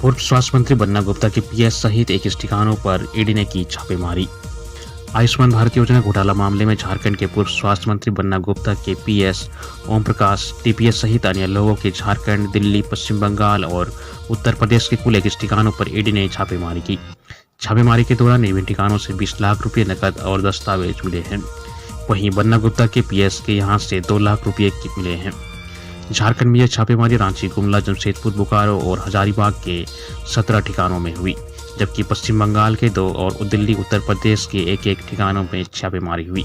पूर्व स्वास्थ्य मंत्री बन्ना गुप्ता के पीएस सहित 21 ठिकानों पर ईडी ने की छापेमारी। आयुष्मान भारत योजना घोटाला मामले में झारखंड के पूर्व स्वास्थ्य मंत्री बन्ना गुप्ता के पीएस, ओम प्रकाश, टीपीएस सहित अन्य लोगों के झारखंड, दिल्ली, पश्चिम बंगाल और उत्तर प्रदेश के कुल 21 ठिकानों पर ईडी ने छापेमारी की। छापेमारी के दौरान विभिन्न ठिकानों से 20 लाख रुपये नकद और दस्तावेज मिले हैं। वहीं बन्ना गुप्ता के पीएस के यहां से 2 लाख रुपये मिले हैं। झारखंड में यह छापेमारी रांची, गुमला, जमशेदपुर, बोकारो और हजारीबाग के 17 ठिकानों में हुई, जबकि पश्चिम बंगाल के 2 और दिल्ली, उत्तर प्रदेश के एक ठिकानों में छापेमारी हुई।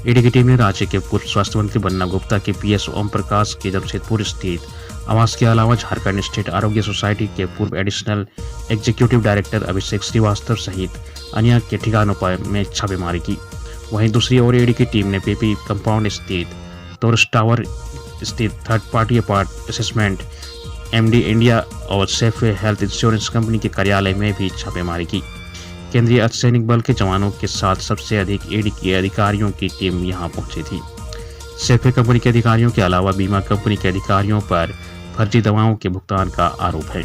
ईडी की टीम ने राज्य के पूर्व स्वास्थ्य मंत्री बन्ना गुप्ता के पीएस ओम प्रकाश के जमशेदपुर स्थित आवास के अलावा झारखंड स्टेट आरोग्य सोसाइटी के पूर्व एडिशनल एग्जीक्यूटिव डायरेक्टर अभिषेक श्रीवास्तव सहित अन्य के ठिकानों पर में छापेमारी की। वहीं दूसरी ओर ईडी की टीम ने पीपी कंपाउंड स्थित टोरस टावर स्थित third party apart assessment MD India और सेफ हेल्थ इंश्योरेंस कंपनी के कार्यालय में भी छापेमारी की। केंद्रीय अर्धसैनिक बल के जवानों के साथ सबसे अधिक ईडी के अधिकारियों की टीम यहां पहुंची थी। सेफे कंपनी के अधिकारियों के अलावा बीमा कंपनी के अधिकारियों पर फर्जी दवाओं के भुगतान का आरोप है।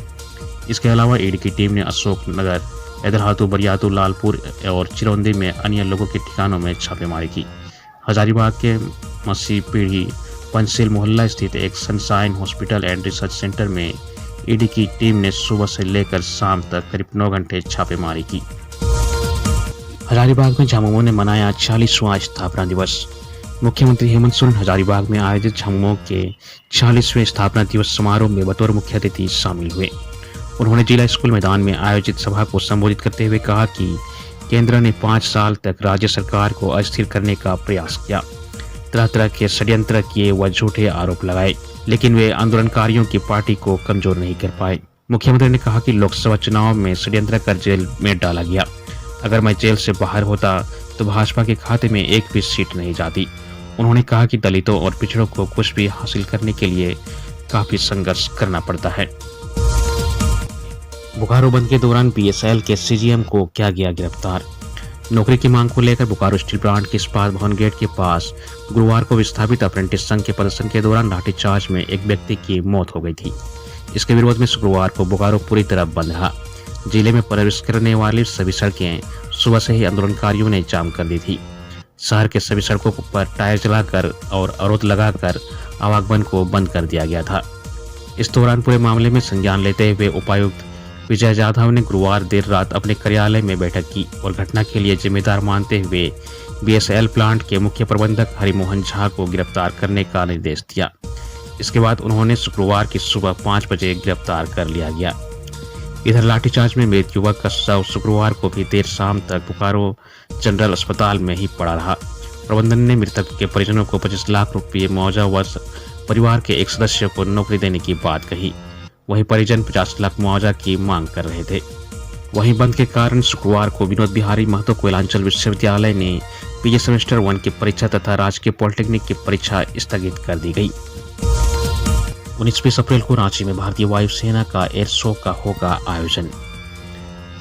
इसके अलावा ईडी की टीम ने अशोक नगर, एदरहातू, बरियातू, लालपुर और चिरौंदी में अन्य लोगों के ठिकानों में छापेमारी की। हजारीबाग के मसी पीढ़ी पंचशील मोहल्ला स्थित एक sunshine hospital and research centre में ईडी की टीम ने सुबह से लेकर शाम तक करीब 9 घंटे छापेमारी की। हजारीबाग में झामुमो ने मनाया 40वां स्थापना दिवस। मुख्यमंत्री हेमंत सोरेन हजारीबाग में आयोजित झामुमो के 40वें स्थापना दिवस समारोह में बतौर मुख्य अतिथि शामिल हुए। उन्होंने जिला स्कूल मैदान में आयोजित सभा को संबोधित करते हुए कहा कि केंद्र ने 5 साल तक राज्य सरकार को अस्थिर करने का प्रयास किया। तरह तरह के षड्यंत्र किए व झूठे आरोप लगाए, लेकिन वे आंदोलनकारियों की पार्टी को कमजोर नहीं कर पाए। मुख्यमंत्री ने कहा कि लोकसभा चुनाव में षड्यंत्र कर जेल में डाला गया। अगर मैं जेल से बाहर होता तो भाजपा के खाते में एक भी सीट नहीं जाती। उन्होंने कहा कि दलितों और पिछड़ों को कुछ भी हासिल करने के लिए काफी संघर्ष करना पड़ता है। बोकारो बंद के दौरान बीएसएल के सीजीएम को किया गया गिरफ्तार। नौकरी की मांग को लेकर बोकारो स्टील प्लांट के इस्पात भवन गेट के पास गुरुवार को विस्थापित अप्रेंटिस संघ के प्रदर्शन के दौरान लाठीचार्ज में एक व्यक्ति की मौत हो गई थी। इसके विरोध में शुक्रवार को बोकारो पूरी तरह बंद रहा। जिले में प्रवेश करने वाली सभी सड़कें सुबह से ही आंदोलनकारियों ने जाम कर दी थी। शहर के सभी सड़कों पर टायर जलाकर और अवरोध लगाकर आवागमन को बंद कर दिया गया था। इस दौरान पूरे मामले में संज्ञान लेते हुए उपायुक्त विजय जाधव ने गुरुवार देर रात अपने कार्यालय में बैठक की और घटना के लिए जिम्मेदार मानते हुए बीएसएल प्लांट के मुख्य प्रबंधक हरिमोहन झा को गिरफ्तार करने का निर्देश दिया। इसके बाद उन्होंने शुक्रवार की सुबह 5 बजे गिरफ्तार कर लिया गया। इधर लाठीचार्ज में मृत युवक का शव शुक्रवार को भी देर शाम तक बोकारो जनरल अस्पताल में ही पड़ा रहा। प्रबंधन ने मृतक के परिजनों को 25 लाख रुपये मुआवजा व परिवार के एक सदस्य को नौकरी देने की बात कही। वहीं परिजन 50 लाख मुआवजा की मांग कर रहे थे। वहीं बंद के कारण शुक्रवार को विनोद बिहारी महतो कोयलांचल विश्वविद्यालय ने पीजी सेमेस्टर 1 की परीक्षा तथा राजकीय पॉलिटेक्निक की परीक्षा स्थगित कर दी गई। 19-20 अप्रैल को रांची में भारतीय वायुसेना का एयर शो का होगा आयोजन।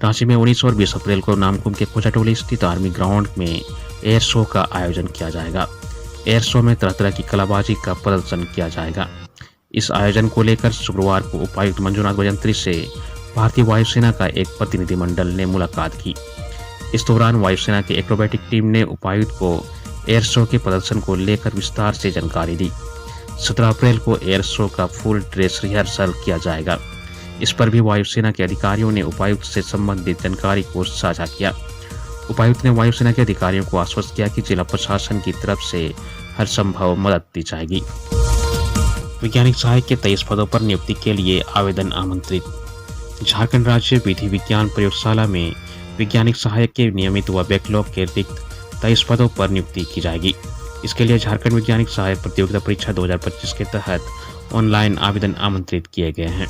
रांची में 19 और 20 अप्रैल को नामकुम के कोचाटोली स्थित आर्मी ग्राउंड में एयर शो का आयोजन किया जाएगा। एयर शो में तरह तरह की कलाबाजी का प्रदर्शन किया जाएगा। इस आयोजन को लेकर शुक्रवार को उपायुक्त मंजुनाथ भजंत्री से भारतीय वायुसेना का एक प्रतिनिधिमंडल ने मुलाकात की। इस दौरान वायुसेना की एक्रोबैटिक टीम ने उपायुक्त को एयर शो के प्रदर्शन को लेकर विस्तार से जानकारी दी। 17 अप्रैल को एयर शो का फुल ड्रेस रिहर्सल किया जाएगा। इस पर भी वायुसेना के अधिकारियों ने उपायुक्त से संबंधित जानकारी को साझा किया। उपायुक्त ने वायुसेना के अधिकारियों को आश्वस्त किया कि जिला प्रशासन की तरफ से हर संभव मदद दी जाएगी। वैज्ञानिक सहायक के 23 पदों पर नियुक्ति के लिए आवेदन आमंत्रित। झारखंड राज्य विधि विज्ञान प्रयोगशाला में वैज्ञानिक सहायक के नियमित व बैकलॉग के रिक्त 23 पदों पर नियुक्ति की जाएगी। इसके लिए झारखंड वैज्ञानिक सहायक प्रतियोगिता परीक्षा 2025 के तहत ऑनलाइन आवेदन आमंत्रित किए गए हैं।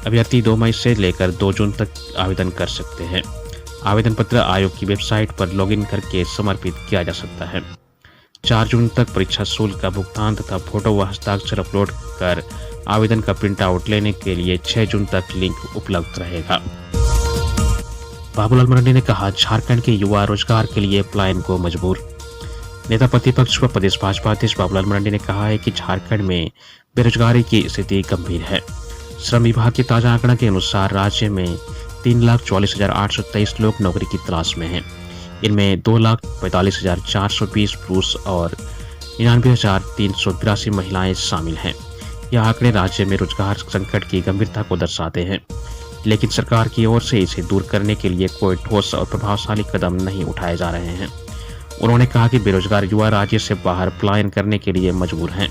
अभ्यर्थी 2 मई से लेकर 2 जून तक आवेदन कर सकते हैं। आवेदन पत्र आयोग की वेबसाइट पर लॉगिन करके समर्पित किया जा सकता है। 4 जून तक परीक्षा शुल्क का भुगतान तथा फोटो व हस्ताक्षर अपलोड कर आवेदन का प्रिंट आउट लेने के लिए 6 जून तक लिंक उपलब्ध रहेगा। बाबूलाल मरांडी ने कहा, झारखंड के युवा रोजगार के लिए पलायन को मजबूर। नेता प्रतिपक्ष व प्रदेश भाजपा अध्यक्ष बाबूलाल मरांडी ने कहा है कि झारखंड में बेरोजगारी की स्थिति गंभीर है। श्रम विभाग के ताजा आंकड़ा के अनुसार राज्य में 3,44,823 लोग नौकरी की तलाश में हैं। इनमें 2,45,420 पुरुष और 99,383 महिलाएं शामिल हैं। यह आंकड़े राज्य में रोजगार संकट की गंभीरता को दर्शाते हैं, लेकिन सरकार की ओर से इसे दूर करने के लिए कोई ठोस और प्रभावशाली कदम नहीं उठाए जा रहे हैं। उन्होंने कहा कि बेरोजगार युवा राज्य से बाहर पलायन करने के लिए मजबूर हैं।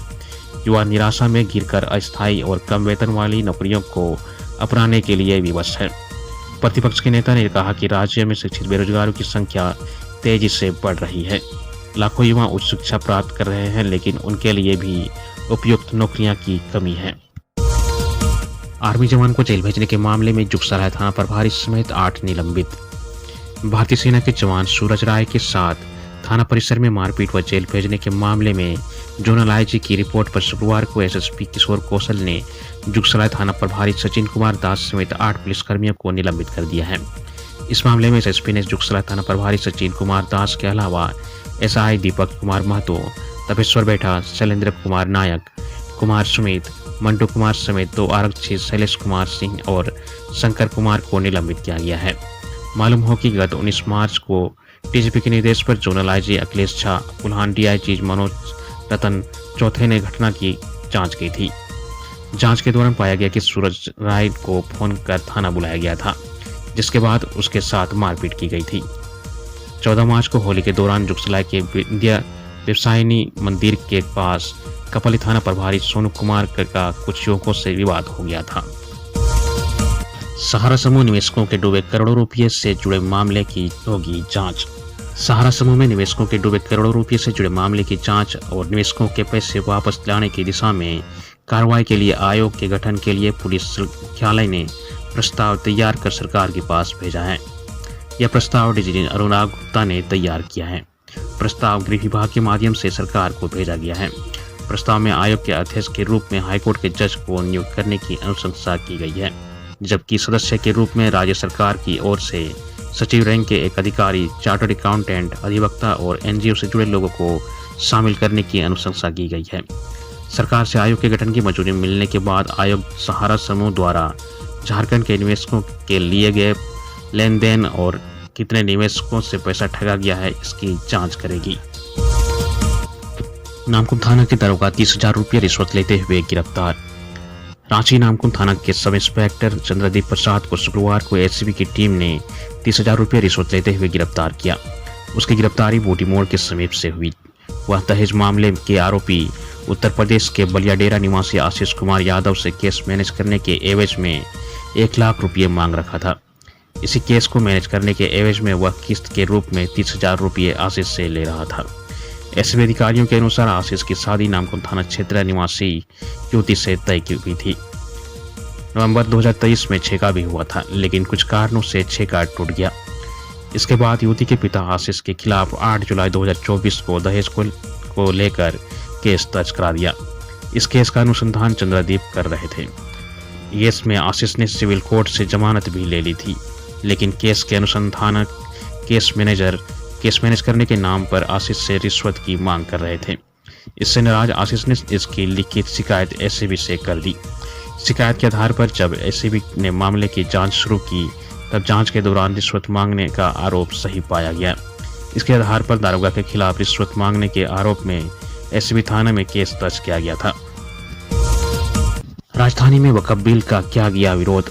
युवा निराशा में गिरकर अस्थायी और कम वेतन वाली नौकरियों को अपनाने के लिए विवश है। प्रतिपक्ष के नेता ने कहा कि राज्य में शिक्षित बेरोजगारों की संख्या तेजी से बढ़ रही है। लाखों युवा उच्च शिक्षा प्राप्त कर रहे हैं, लेकिन उनके लिए भी उपयुक्त नौकरियां की कमी है। आर्मी जवान को जेल भेजने के मामले में जुगसराय थाना प्रभारी समेत 8 निलंबित। भारतीय सेना के जवान सूरज राय के साथ थाना परिसर में मारपीट व जेल भेजने के मामले में जोनल आईजी की रिपोर्ट पर शुक्रवार को एसएसपी किशोर कौशल ने जुगसराय थाना प्रभारी सचिन कुमार दास समेत 8 पुलिसकर्मियों को निलंबित कर दिया है। इस मामले में एसएसपी ने जुगसराय थाना प्रभारी सचिन कुमार दास के अलावा एसआई दीपक कुमार महतो, तपेश्वर बैठा, शैलेंद्र कुमार नायक, कुमार सुमित, मंटू कुमार समेत 2 आरक्षी शैलेश कुमार सिंह और शंकर कुमार को निलंबित किया गया है। मालूम हो कि गत 19 मार्च को डीजीपी के निर्देश पर zonal IG Akhilesh Jha, Kolhan DIG Manoj Ratan Chothe ने घटना की जांच की थी। जांच के दौरान पाया गया कि सूरज राय को फोन कर थाना बुलाया गया था, जिसके बाद उसके साथ मारपीट की गई थी। 14 मार्च को होली के दौरान जुगसराय के विद्या व्यवसायिनी मंदिर के पास कपली थाना प्रभारी सोनू कुमार का कुछ युवकों से विवाद हो गया था। सहारा समूह निवेशकों के डूबे करोड़ों रुपये से जुड़े मामले की होगी जांच। सहारा समूह में निवेशकों के डूबे करोड़ों रुपये से जुड़े मामले की जांच और निवेशकों के पैसे वापस लाने की दिशा में कार्रवाई के लिए आयोग के गठन के लिए पुलिस मुख्यालय ने प्रस्ताव तैयार कर सरकार के पास भेजा है। यह प्रस्ताव डीजी अनुराग गुप्ता ने तैयार किया है। प्रस्ताव गृह विभाग के माध्यम से सरकार को भेजा गया है। प्रस्ताव में आयोग के अध्यक्ष के रूप में हाईकोर्ट के जज को नियुक्त करने की अनुशंसा की गई है, जबकि सदस्य के रूप में राज्य सरकार की ओर से सचिव रैंक के एक अधिकारी, चार्टर्ड अकाउंटेंट, अधिवक्ता और एनजीओ से जुड़े लोगों को शामिल करने की अनुशंसा की गई है। सरकार से आयोग के गठन की मंजूरी मिलने के बाद आयोग सहारा समूह द्वारा झारखंड के निवेशकों के लिए गए लेन देन और कितने निवेशकों से पैसा ठगा गया है, इसकी जांच करेगी। नामकुम थाना के दरोगा 30,000 रुपये रिश्वत लेते हुए गिरफ्तार। रांची नामकुम थाना के सब इंस्पेक्टर चंद्रदीप प्रसाद को शुक्रवार को एसीबी की टीम ने 30,000 रुपये रिश्वत लेते हुए गिरफ्तार किया। उसकी गिरफ्तारी बूटी मोड़ के समीप से हुई। वह दहेज मामले के आरोपी उत्तर प्रदेश के बलियाडेरा निवासी आशीष कुमार यादव से केस मैनेज करने के एवज में 1 लाख रुपये मांग रखा था। इसी केस को मैनेज करने के एवज में वह किस्त के रूप में 30,000 रुपये आशीष से ले रहा था। एसबी अधिकारियों के अनुसार आशीष की शादी नामकुम थाना क्षेत्र निवासी युवती से तय की हुई थी। नवंबर 2023 में छेका भी हुआ था, लेकिन कुछ कारणों से छेका टूट गया। इसके बाद युवती के पिता आशीष के खिलाफ 8 जुलाई 2024 को दहेज को लेकर केस दर्ज करा दिया। इस केस का अनुसंधान चंद्रदीप कर रहे थे। केस में आशीष ने सिविल कोर्ट से जमानत भी ले ली थी, लेकिन केस के अनुसंधान केस मैनेज करने के नाम पर आशीष से रिश्वत की मांग कर रहे थे। इससे नाराज आशीष ने इसकी लिखित शिकायत एसीबी से कर दी। शिकायत के आधार पर जब एसीबी ने मामले की जांच शुरू की, तब जांच के दौरान रिश्वत मांगने का आरोप सही पाया गया। इसके आधार पर दारोगा के खिलाफ रिश्वत मांगने के आरोप में एसीबी थाना में केस दर्ज किया गया था। राजधानी में वक्फ बिल का किया गया विरोध।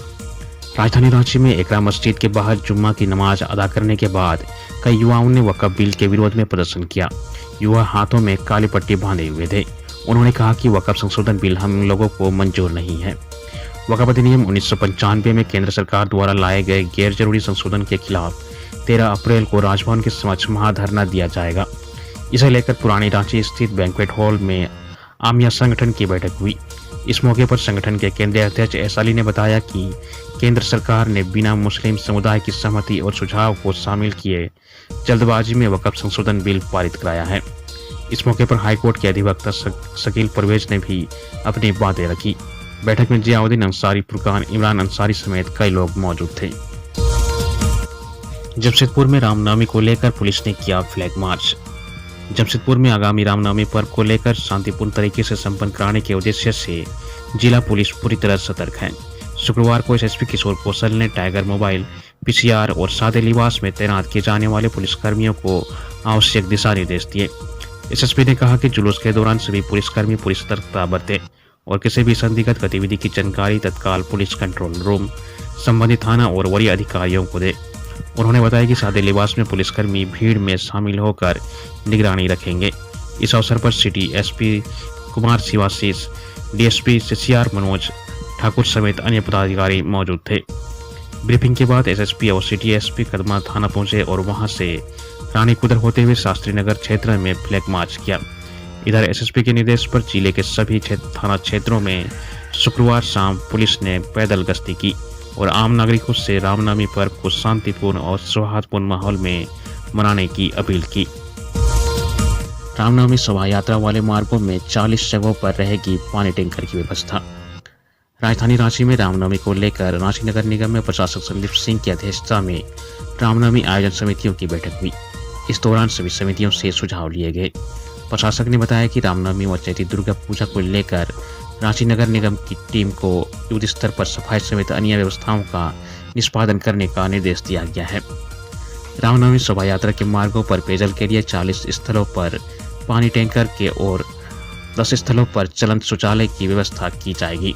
राजधानी रांची में एकरा मस्जिद के बाहर जुम्मा की नमाज अदा करने के बाद कई युवाओं ने वक्फ बिल के विरोध में प्रदर्शन किया। युवा हाथों में काली पट्टी बांधे हुए थे। उन्होंने कहा कि वक्फ संशोधन बिल हम लोगों को मंजूर नहीं है। वक्फ अधिनियम 1995 में केंद्र सरकार द्वारा लाए गए गैर जरूरी संशोधन के खिलाफ 13 अप्रैल को राजभवन के समक्ष महाधरना दिया जाएगा। इसे लेकर पुरानी रांची स्थित बैंक्वेट हॉल में आमिया संगठन की बैठक हुई। इस मौके पर संगठन के केंद्रीय अध्यक्ष एस अली ने बताया कि केंद्र सरकार ने बिना मुस्लिम समुदाय की सहमति और सुझाव को शामिल किए जल्दबाजी में वक्फ संशोधन बिल पारित कराया है। इस मौके पर हाईकोर्ट के अधिवक्ता शकील परवेज ने भी अपनी बातें रखी। बैठक में जियाउद्दीन अंसारी, फुरकान, इमरान अंसारी समेत कई लोग मौजूद थे। जमशेदपुर में रामनवमी को लेकर पुलिस ने किया फ्लैग मार्च। जमशेदपुर में आगामी रामनवमी पर्व को लेकर शांतिपूर्ण तरीके से संपन्न कराने के उद्देश्य से जिला पुलिस पूरी तरह सतर्क है। शुक्रवार को एसएसपी किशोर कौशल ने टाइगर मोबाइल, पीसीआर और सादे लिबास में तैनात किए जाने वाले पुलिसकर्मियों को आवश्यक दिशा निर्देश दिए। एसएसपी ने कहा कि जुलूस के दौरान सभी पुलिसकर्मी पूरी सतर्कता बरतें और किसी भी संदिग्ध गतिविधि की जानकारी तत्काल पुलिस कंट्रोल रूम, संबंधित थाना और वरीय अधिकारियों को दे। उन्होंने बताया कि सादे लिबास में पुलिसकर्मी भीड़ में शामिल होकर निगरानी रखेंगे। इस अवसर पर city SP Kumar Shivashish, DSP CCR Manoj Thakur समेत अन्य पदाधिकारी मौजूद थे। ब्रीफिंग के बाद एसएसपी और सिटी एसपी कदमा थाना पहुंचे और वहां से रानी कुदर होते हुए शास्त्री नगर क्षेत्र में फ्लैग मार्च किया। इधर एसएसपी के निर्देश पर जिले के सभी थाना क्षेत्रों में शुक्रवार शाम पुलिस ने पैदल गश्ती की और आम नागरिकों से रामनवमी पर्व को शांतिपूर्ण और सौहार्दपूर्ण माहौल में मनाने की अपील की। रामनवमी शोभा यात्रा वाले मार्गों में 40 जगहों पर रहेगी पानी टैंकर की व्यवस्था। राजधानी रांची में रामनवमी को लेकर रांची नगर निगम में प्रशासक संदीप सिंह की अध्यक्षता में रामनवमी आयोजन समितियों की बैठक हुई। इस दौरान सभी समितियों से सुझाव लिए गए। प्रशासक ने बताया कि रामनवमी व चैती दुर्गा पूजा को लेकर रांची नगर निगम की टीम को युद्ध स्तर पर सफाई समेत अन्य व्यवस्थाओं का निष्पादन करने का निर्देश दिया गया है। रामनवमी शोभा यात्रा के मार्गों पर पेयजल के लिए 40 स्थलों पर पानी टैंकर के और 10 स्थलों पर चलंत शौचालय की व्यवस्था की जाएगी।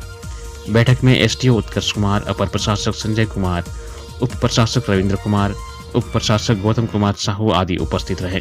बैठक में एसडीओ उत्कर्ष कुमार, अपर प्रशासक संजय कुमार, उप प्रशासक रविंद्र कुमार, उप प्रशासक गौतम कुमार साहू आदि उपस्थित रहे।